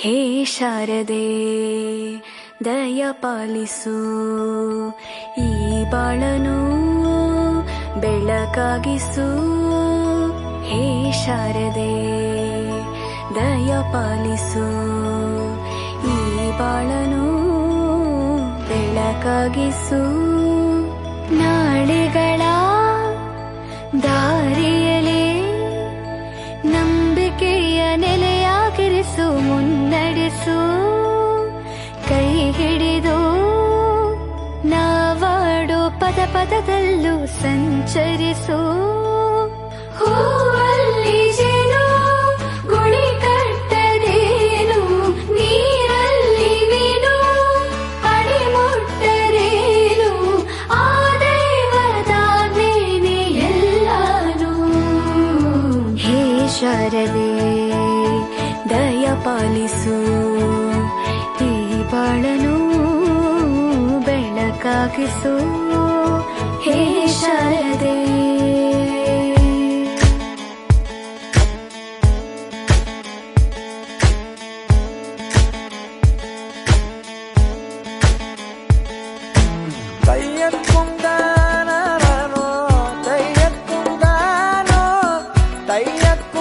ಹೇ ಶಾರದೆ ದಯ ಪಾಲಿಸು, ಈ ಬಾಳನು ಬೆಳಕಾಗಿಸು. ಹೇ ಶಾರದೆ ದಯ ಪಾಲಿಸು, ಈ ಬಾಳನು ಬೆಳಕಾಗಿಸು. ನಾಳೆಗಳ ದಾರಿಯಲೇ ನಂಬಿಕೆಯ ನೆಲೆಯಾಗಿರಿಸು, ಮುನ್ನಡೆಸು. ಕೈ ಹಿಡಿದು ನಾವಾಡೋ ಪದ ಪದದಲ್ಲೂ ಸಂಚರಿಸು. ಹೂವಲ್ಲಿ ಜೇನು ಗುಡಿ ಕಟ್ಟದೇನು, ನೀರಲ್ಲಿ ಮೀನು ಅಡಿ ಮುಟ್ಟರೇನು, ಆ ದೈವದಾಜ್ಞೆನೇ ಎಲ್ಲಾನು. ಹೇ ಶಾರದೆ ದಯ ಪಾಲಿಸು, ಈ ಬಾಳನು ಬೆಳಕಾಗಿಸು. ಹೇ ಶಾರದೆ തയ്യക്കുണ്ടാനോ തയ്യക്കുണ്ടാനോ തയ്യക്കു